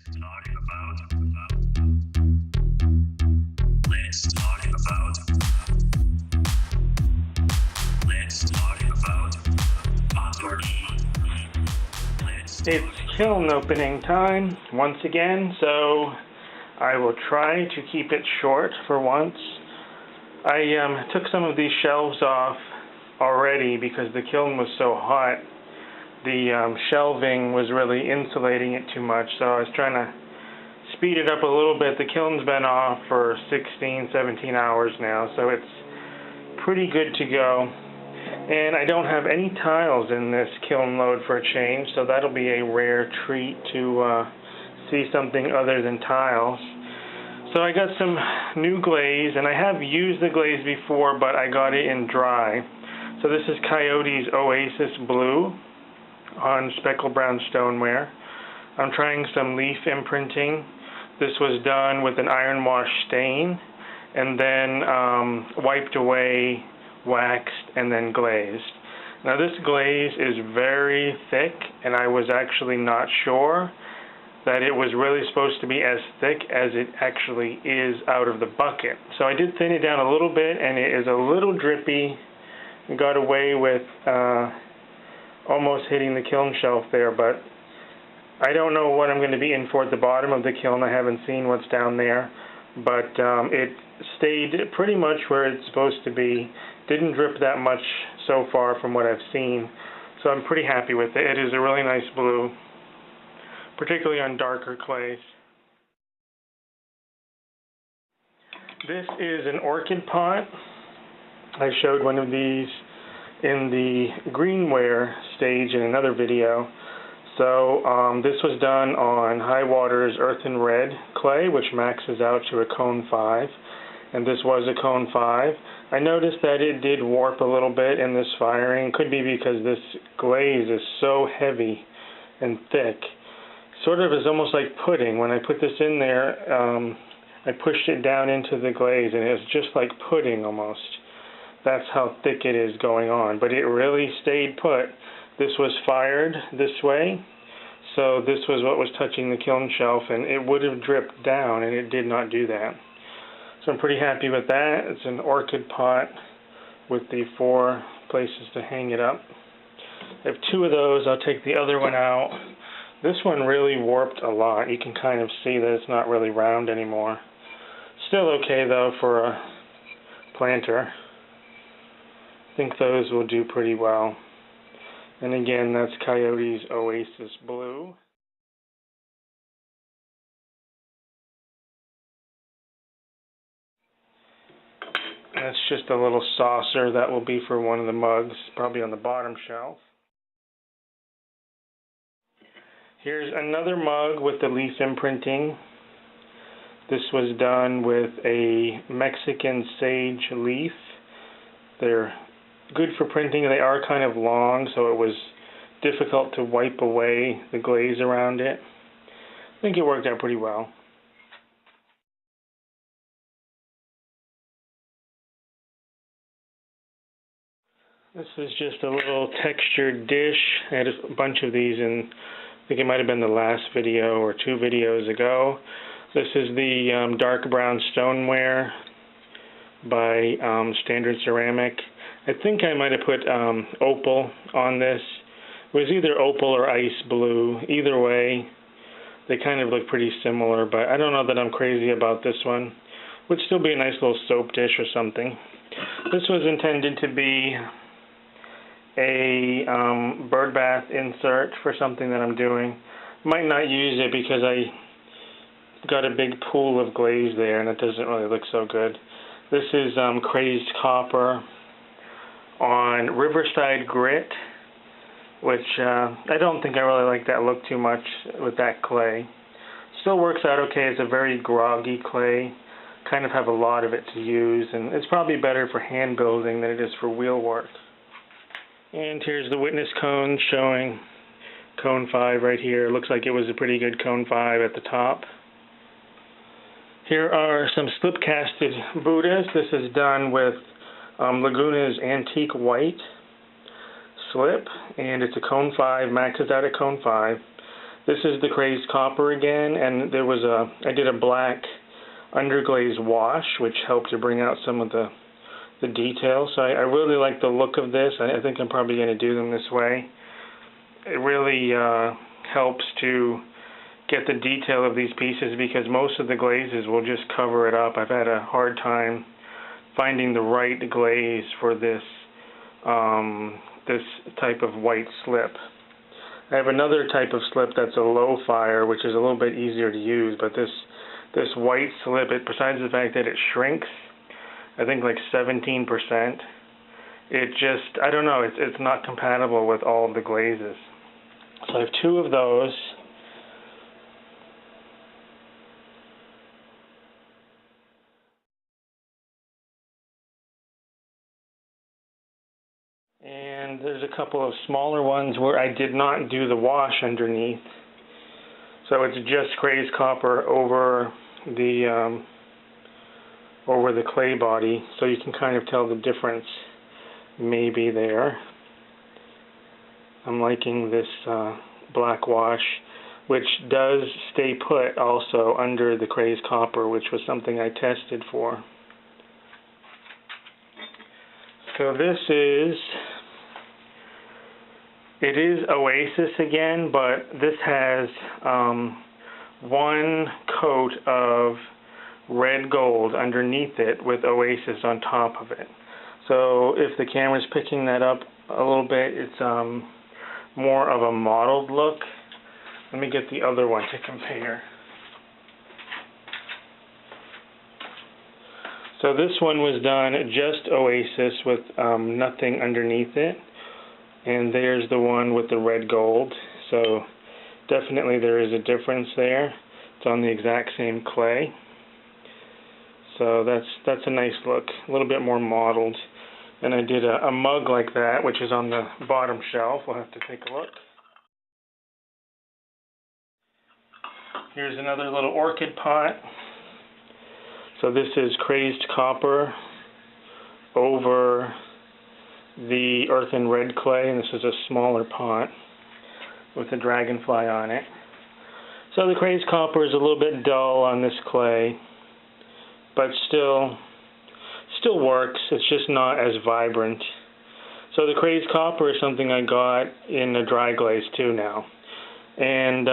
It's kiln opening time once again, so I will try to keep it short for once. I took some of these shelves off already because the kiln was so hot. The shelving was really insulating it too much, so I was trying to speed it up a little bit. The kiln's been off for 16, 17 hours now, so it's pretty good to go. And I don't have any tiles in this kiln load for a change, so that'll be a rare treat to see something other than tiles. So I got some new glaze, and I have used the glaze before, but I got it in dry. So this is Coyote's Oasis Blue on speckled brown stoneware. I'm trying some leaf imprinting. This was done with an iron wash stain, and then wiped away, waxed, and then glazed. Now this glaze is very thick, and I was actually not sure that it was really supposed to be as thick as it actually is out of the bucket. So I did thin it down a little bit, and it is a little drippy. Got away with almost hitting the kiln shelf there, but I don't know what I'm going to be in for at the bottom of the kiln. I haven't seen what's down there, but it stayed pretty much where it's supposed to be. Didn't drip that much so far from what I've seen, so I'm pretty happy with it. It is a really nice blue, particularly on darker clays. This is an orchid pot. I showed one of these in the greenware stage in another video. So this was done on High Water's Earthen Red clay, which maxes out to a cone 5, and this was a cone 5. I noticed that it did warp a little bit in this firing. Could be because this glaze is so heavy and thick. Sort of is almost like pudding. When I put this in there, I pushed it down into the glaze, and it's just like pudding almost. That's how thick it is going on. But it really stayed put. This was fired this way, so this was what was touching the kiln shelf, and it would have dripped down, and it did not do that. So I'm pretty happy with that. It's an orchid pot with the 4 places to hang it up. I have 2 of those. I'll take the other one out. This one really warped a lot. You can kind of see that it's not really round anymore. Still okay though for a planter. I think those will do pretty well. And again, that's Coyote's Oasis Blue. That's just a little saucer that will be for one of the mugs, probably on the bottom shelf. Here's another mug with the leaf imprinting. This was done with a Mexican sage leaf. They're good for printing. They are kind of long, so it was difficult to wipe away the glaze around it. I think it worked out pretty well. This is just a little textured dish. I had a bunch of these in, I think it might have been the last video or 2 videos ago. This is the dark brown stoneware by Standard Ceramic. I think I might have put opal on this. It was either opal or ice blue. Either way, they kind of look pretty similar, but I don't know that I'm crazy about this one. Would still be a nice little soap dish or something. This was intended to be a bird bath insert for something that I'm doing. Might not use it because I got a big pool of glaze there and it doesn't really look so good. This is Crazed copper on Riverside grit, which I don't think I really like that look too much with that clay. Still works out okay. It's a very groggy clay. Kind of have a lot of it to use, and it's probably better for hand building than it is for wheel work. And here's the witness cone showing cone 5 right here. Looks like it was a pretty good cone 5 at the top. Here are some slip-casted budhas. This is done with Laguna's Antique White slip, and it's a cone 5, maxes out at cone 5. This is the Crazed copper again, and I did a black underglaze wash, which helped to bring out some of the details. So I really like the look of this. I think I'm probably going to do them this way. It really helps to get the detail of these pieces because most of the glazes will just cover it up. I've had a hard time finding the right glaze for this this type of white slip. I have another type of slip that's a low fire, which is a little bit easier to use, but this white slip, besides the fact that it shrinks, I think like 17%, it just, I don't know, it's not compatible with all of the glazes. So I have 2 of those. And there's a couple of smaller ones where I did not do the wash underneath. So it's just Crazed copper over the clay body, so you can kind of tell the difference maybe there. I'm liking this black wash, which does stay put also under the Crazed copper, which was something I tested for. So it is Oasis again, but this has 1 coat of red gold underneath it with Oasis on top of it. So if the camera's picking that up a little bit, it's more of a mottled look. Let me get the other one to compare. So this one was done just Oasis with nothing underneath it, and there's the one with the red gold. So definitely there is a difference there. It's on the exact same clay. So that's a nice look, a little bit more mottled. And I did a mug like that, which is on the bottom shelf. We'll have to take a look. Here's another little orchid pot. So this is Crazed copper over the earthen red clay, and this is a smaller pot with a dragonfly on it. So the Crazed copper is a little bit dull on this clay, but still works. It's just not as vibrant. So the Crazed copper is something I got in a dry glaze too now. And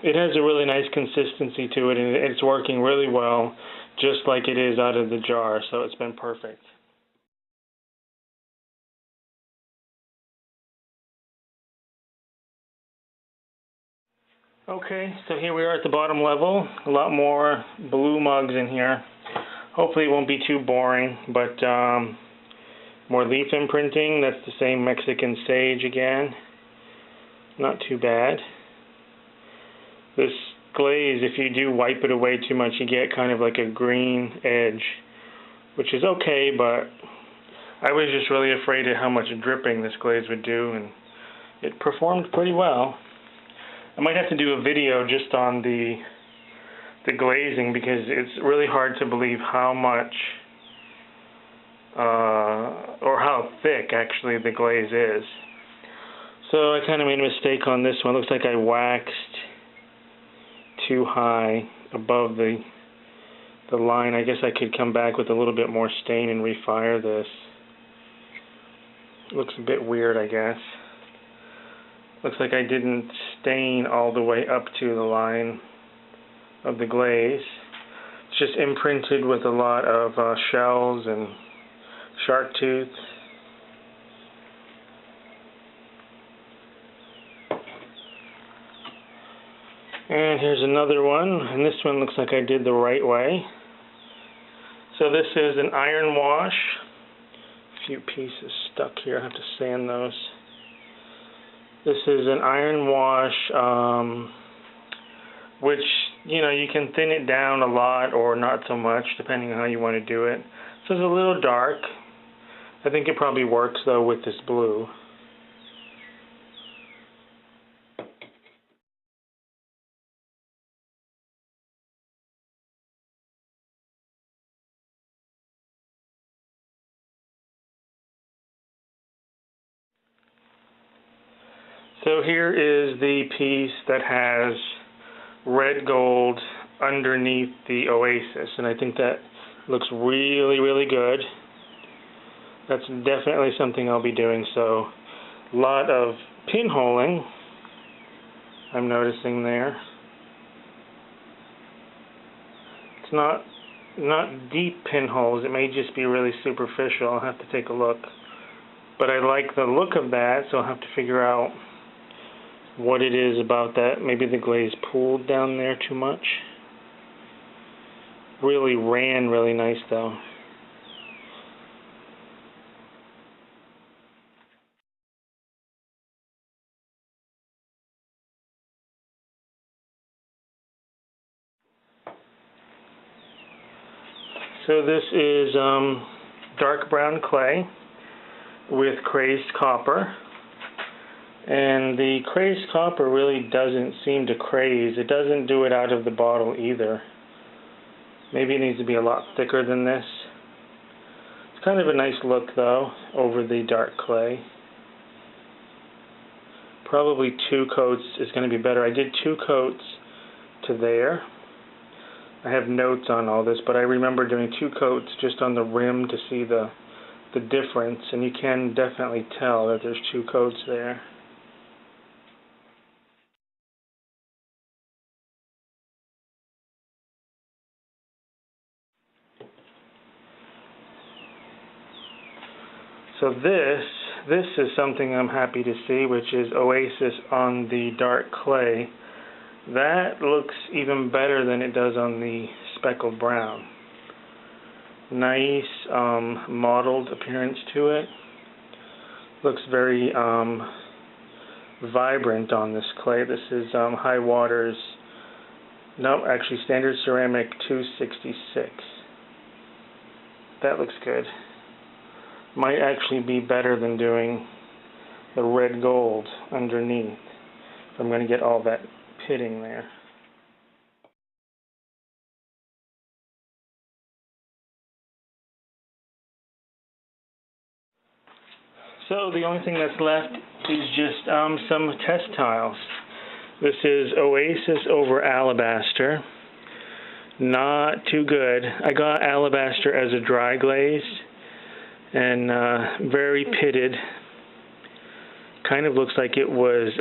it has a really nice consistency to it, and it's working really well, just like it is out of the jar, so it's been perfect. Okay, so here we are at the bottom level. A lot more blue mugs in here. Hopefully it won't be too boring, but more leaf imprinting. That's the same Mexican sage again. Not too bad. This glaze, if you do wipe it away too much, you get kind of like a green edge, which is okay, but I was just really afraid of how much dripping this glaze would do, and it performed pretty well. I might have to do a video just on the glazing, because it's really hard to believe how much or how thick actually the glaze is. So I kind of made a mistake on this one. Looks like I waxed too high above the line. I guess I could come back with a little bit more stain and refire this. Looks a bit weird, I guess. Looks like I didn't stain all the way up to the line of the glaze. It's just imprinted with a lot of shells and shark tooth. And here's another one, and this one looks like I did the right way. So this is an iron wash. A few pieces stuck here, I have to sand those. This is an iron wash, which, you know, you can thin it down a lot or not so much, depending on how you want to do it. So it's a little dark. I think it probably works, though, with this blue. So here is the piece that has red gold underneath the Oasis, and I think that looks really, really good. That's definitely something I'll be doing. So a lot of pinholing I'm noticing there. It's not deep pinholes. It may just be really superficial. I'll have to take a look. But I like the look of that, so I'll have to figure out what it is about that. Maybe the glaze pooled down there too much. Really ran really nice though. So this is dark brown clay with crazed copper. And the crazed copper really doesn't seem to craze. It doesn't do it out of the bottle either. Maybe it needs to be a lot thicker than this. It's kind of a nice look though over the dark clay. Probably 2 coats is going to be better. I did 2 coats to there. I have notes on all this, but I remember doing 2 coats just on the rim to see the difference, and you can definitely tell that there's 2 coats there. So this is something I'm happy to see, which is Oasis on the dark clay. That looks even better than it does on the speckled brown. Nice mottled appearance to it. Looks very vibrant on this clay. This is High Waters, no, actually Standard Ceramic 266. That looks good. Might actually be better than doing the red gold underneath. I'm going to get all that pitting there. So the only thing that's left is just some test tiles. This is Oasis over Alabaster. Not too good. I got Alabaster as a dry glaze and very pitted. Kind of looks like it was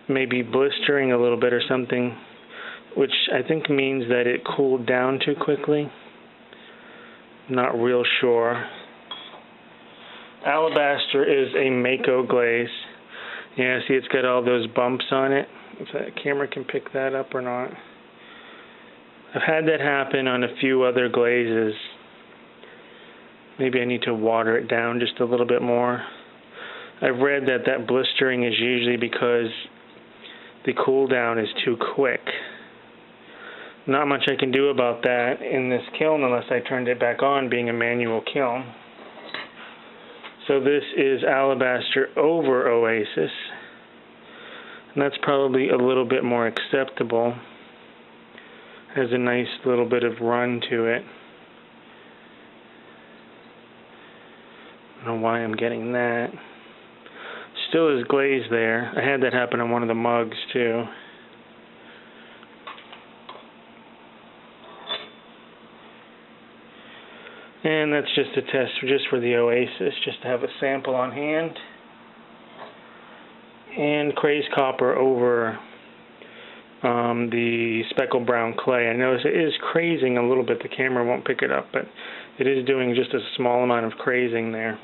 maybe blistering a little bit or something, which I think means that it cooled down too quickly. Not real sure. Alabaster is a Mako glaze. Yeah, see it's got all those bumps on it. If that camera can pick that up or not. I've had that happen on a few other glazes. Maybe I need to water it down just a little bit more. I've read that blistering is usually because the cool down is too quick. Not much I can do about that in this kiln unless I turned it back on, being a manual kiln. So this is Alabaster over Oasis, and that's probably a little bit more acceptable. Has a nice little bit of run to it. I don't know why I'm getting that. Still is glaze there. I had that happen on one of the mugs too. And that's just a test just for the Oasis, just to have a sample on hand. And crazed copper over the speckled brown clay. I notice it is crazing a little bit. The camera won't pick it up, but it is doing just a small amount of crazing there.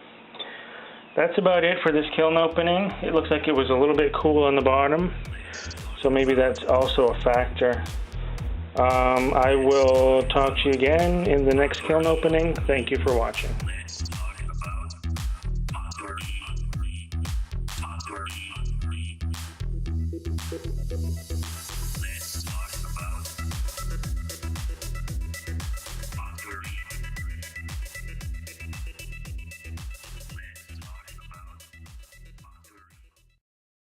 That's about it for this kiln opening. It looks like it was a little bit cool on the bottom, so maybe that's also a factor. I will talk to you again in the next kiln opening. Thank you for watching.